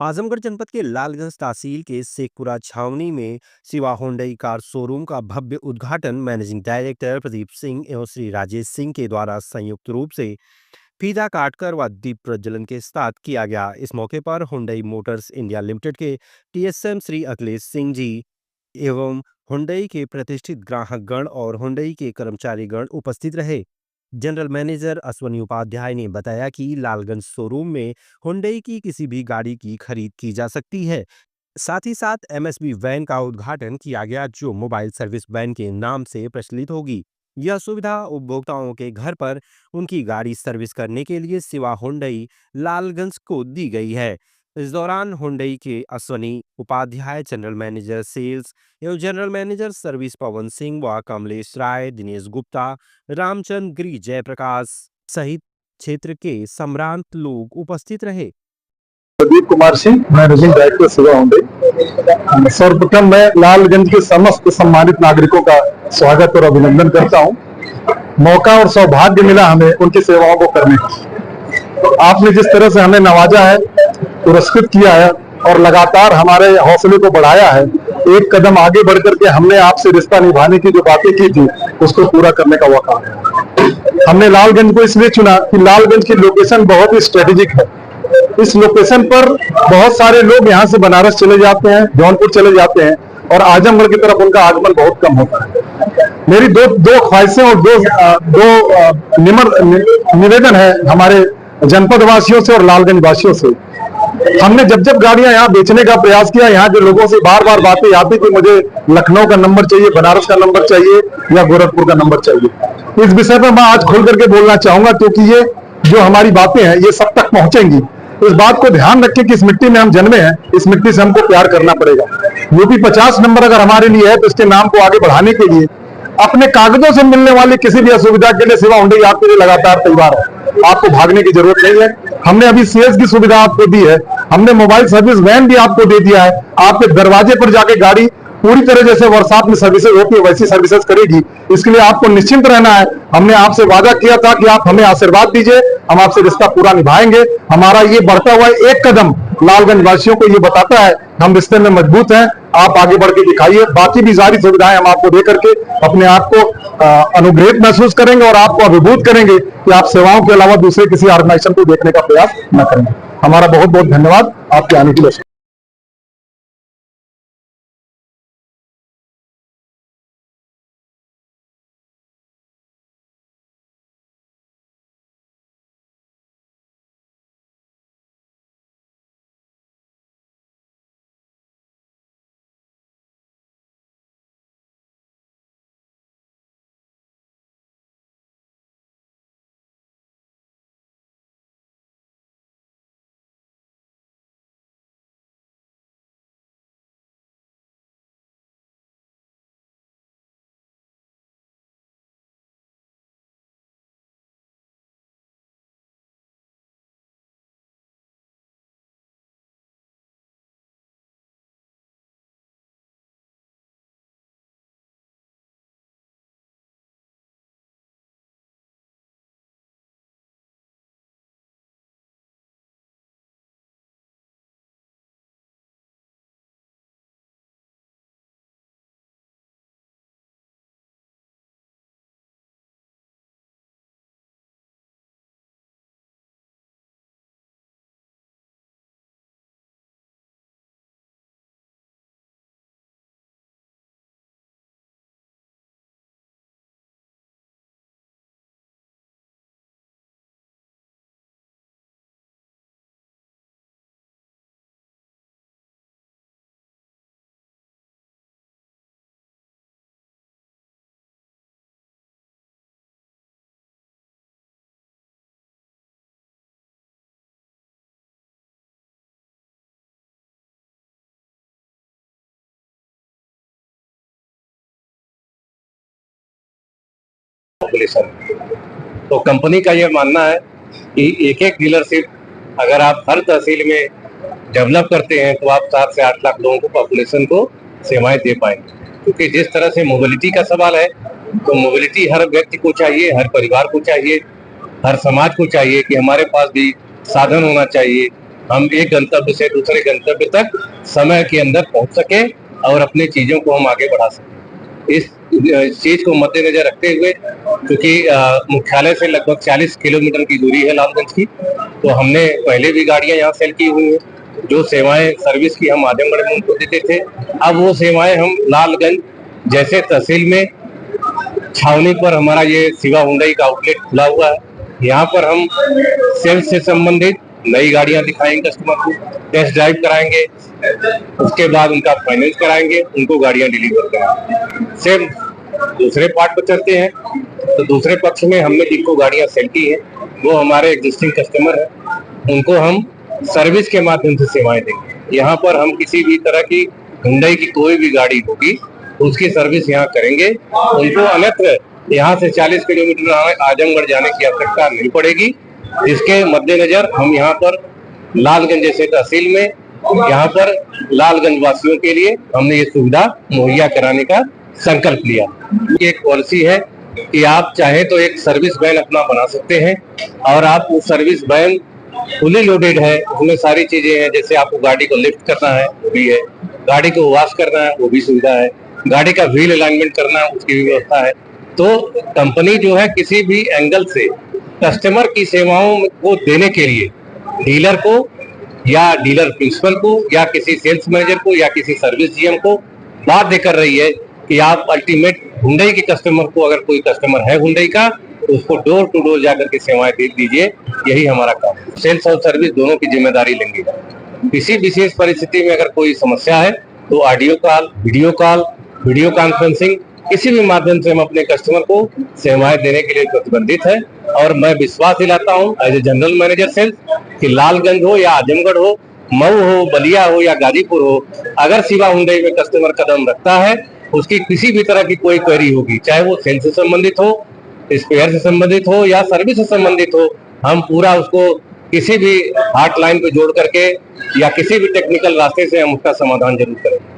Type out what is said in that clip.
आजमगढ़ जनपद के लालगंज तहसील के शेखपुरा छावनी में शिवा होंडई कार शोरूम का भव्य उद्घाटन मैनेजिंग डायरेक्टर प्रदीप सिंह एवं श्री राजेश सिंह के द्वारा संयुक्त रूप से फीता काटकर व दीप प्रज्वलन के साथ किया गया। इस मौके पर हुंडई मोटर्स इंडिया लिमिटेड के टीएसएम श्री अखिलेश सिंह जी एवं हुंडई के प्रतिष्ठित ग्राहकगण और हुंडई के कर्मचारीगण उपस्थित रहे। जनरल मैनेजर अश्वनी उपाध्याय ने बताया कि लालगंज शोरूम में हुंडई की किसी भी गाड़ी की खरीद की जा सकती है। साथ ही साथ एमएसबी वैन का उद्घाटन किया गया, जो मोबाइल सर्विस वैन के नाम से प्रचलित होगी। यह सुविधा उपभोक्ताओं के घर पर उनकी गाड़ी सर्विस करने के लिए शिवा हुंडई लालगंज को दी गई है। इस दौरान हुंडई के Ashwani Upadhyay, general manager sales एवं general manager service Pawan Singh व कमलेश राय, दिनेश गुप्ता, रामचंद्र गिरी, जयप्रकाश सहित क्षेत्र के सम्रांत लोग उपस्थित रहे। Pradeep Kumar Singh, managing director Shiva Hyundai. सर्वप्रथम मैं लालगंज के समस्त सम्मानित नागरिकों का स्वागत और अभिनंदन करता हूं। मौका और सौभाग्य मिला हमें उनकी सेवाओं को करने का। आपने जिस तरह से हमें नवाजा है, पुरस्कृत किया है और लगातार हमारे हौसले को बढ़ाया है, एक कदम आगे बढ़ करके हमने आपसे रिश्ता निभाने की जो बातें की थी उसको पूरा करने का वक्त है। हमने लालगंज को इसलिए चुना कि लालगंज की लोकेशन बहुत ही स्ट्रेटेजिक है। इस लोकेशन पर बहुत सारे लोग यहाँ से बनारस चले जाते हैं, जौनपुर चले जाते हैं और आजमगढ़ की तरफ उनका आगमन बहुत कम होता है। मेरी दो ख्वाहिशें और दो निवेदन है हमारे जनपद वासियों से और लालगंज वासियों से। हमने जब जब गाड़ियां यहाँ बेचने का प्रयास किया, यहाँ के लोगों से बार बार बातें आती कि मुझे लखनऊ का नंबर चाहिए, बनारस का नंबर चाहिए या गोरखपुर का नंबर चाहिए। इस विषय पर मैं आज खुल करके बोलना चाहूंगा, क्योंकि ये जो हमारी बातें हैं ये सब तक पहुंचेंगी। इस बात को ध्यान रखें कि इस मिट्टी में हम जन्मे हैं, इस मिट्टी से हमको प्यार करना पड़ेगा। यूपी 50 नंबर अगर हमारे लिए है तो इसके नाम को आगे बढ़ाने के लिए अपने कागजों से मिलने वाली किसी भी असुविधा के लिए शिवा हुंडई आपके लिए लगातार तैयार है। आपको भागने की जरूरत नहीं है। हमने अभी सीएस की सुविधा आपको दी है, हमने मोबाइल सर्विस वैन भी आपको दे दिया है। आपके दरवाजे पर जाके गाड़ी पूरी तरह जैसे वर्कशॉप में सर्विसेज होती है वैसी सर्विसेज करेगी। इसके लिए आपको निश्चिंत रहना है। हमने आपसे वादा किया था कि आप हमें आशीर्वाद दीजिए, हम आपसे रिश्ता पूरा निभाएंगे। हमारा ये बढ़ता हुआ एक कदम लालगंज वासियों को ये बताता है हम रिश्ते में मजबूत हैं। आप आगे बढ़ के दिखाइए। बाकी भी सारी सुविधाएं हम आपको दे करके अपने आप को अनुग्रहित महसूस करेंगे और आपको अभिभूत करेंगे कि आप सेवाओं के अलावा दूसरे किसी ऑर्गेनाइजेशन को देखने का प्रयास न करेंगे। हमारा बहुत बहुत धन्यवाद आपके आने के लिए। तो कंपनी का यह मानना है कि एक एक डीलरशिप अगर आप हर तहसील में डेवलप करते हैं तो आप 7 से 8 लाख लोगों को पॉपुलेशन को सेवाएं दे पाएंगे। क्योंकि जिस तरह से मोबिलिटी का सवाल है, तो मोबिलिटी हर व्यक्ति को चाहिए, हर परिवार को चाहिए, हर समाज को चाहिए कि हमारे पास भी साधन होना चाहिए, हम एक गंतव्य से दूसरे गंतव्य तक समय के अंदर पहुंच सके और अपनी चीजों को हम आगे बढ़ा सकें। इस चीज को मद्देनजर रखते हुए, क्योंकि मुख्यालय से लगभग 40 किलोमीटर की दूरी है लालगंज की, तो हमने पहले भी गाड़ियां यहाँ सेल की हुई हैं। जो सेवाएं सर्विस की हम आजमगढ़ में उनको देते थे, अब वो सेवाएं हम लालगंज जैसे तहसील में छावनी पर हमारा ये शिवा हुंडई का आउटलेट खुला हुआ है। यहाँ पर हम सेल्स से संबंधित नई गाड़ियां दिखाएंगे, कस्टमर को टेस्ट ड्राइव कराएंगे, उसके बाद उनका फाइनेंस कराएंगे, उनको गाड़ियां डिलीवर कराएंगे। सेम दूसरे पार्ट पर चलते हैं, तो दूसरे पक्ष में हमने जिनको गाड़ियां सेल की है वो हमारे एग्जिस्टिंग कस्टमर है, उनको हम सर्विस के माध्यम से सेवाएं देंगे। यहाँ पर हम किसी भी तरह की हुंडई की कोई भी गाड़ी होगी उसकी सर्विस यहाँ करेंगे। उनको अन्यत्र यहाँ से 40 किलोमीटर आजमगढ़ जाने की आवश्यकता नहीं पड़ेगी। इसके मद्देनजर हम यहाँ पर लालगंज जैसे तहसील में यहाँ पर लालगंज वासियों के लिए हमने ये सुविधा मुहैया कराने का संकल्प लिया। एक पॉलिसी है कि आप चाहे तो एक सर्विस वैन अपना बना सकते हैं और आप उस सर्विस वैन फुली लोडेड है, उसमें सारी चीजें हैं। जैसे आपको गाड़ी को लिफ्ट करना है वो भी है, गाड़ी को वॉश करना है वो भी सुविधा है, गाड़ी का व्हील अलाइनमेंट करना है उसकी भी व्यवस्था है। तो कंपनी जो है किसी भी एंगल से कस्टमर की सेवाओं को देने के लिए डीलर को या डीलर प्रिंसिपल को या किसी सेल्स मैनेजर को या किसी सर्विस जीएम को बाध्य कर रही है कि आप अल्टीमेट हुंडई के कस्टमर को, अगर कोई कस्टमर है हुंडई का, तो उसको डोर टू डोर जाकर के सेवाएं दे दीजिए। यही हमारा काम है। सेल्स और सर्विस दोनों की जिम्मेदारी लेंगे। किसी विशेष परिस्थिति में अगर कोई समस्या है तो ऑडियो कॉल, वीडियो कॉन्फ्रेंसिंग, किसी भी माध्यम से हम अपने कस्टमर को सेवाएं देने के लिए प्रतिबंधित है। और मैं विश्वास दिलाता हूं as a general manager sales कि लालगंज हो या आजमगढ़ हो, मऊ हो, बलिया हो या गाजीपुर हो, अगर शिवा हुंडई में कस्टमर कदम रखता है, उसकी किसी भी तरह की कोई क्वेरी होगी, चाहे वो सेल से संबंधित हो, स्पेयर से संबंधित हो या सर्विस से संबंधित हो, हम पूरा उसको किसी भी हॉटलाइन पे जोड़ करके या किसी भी टेक्निकल रास्ते से हम उसका समाधान जरूर करेंगे।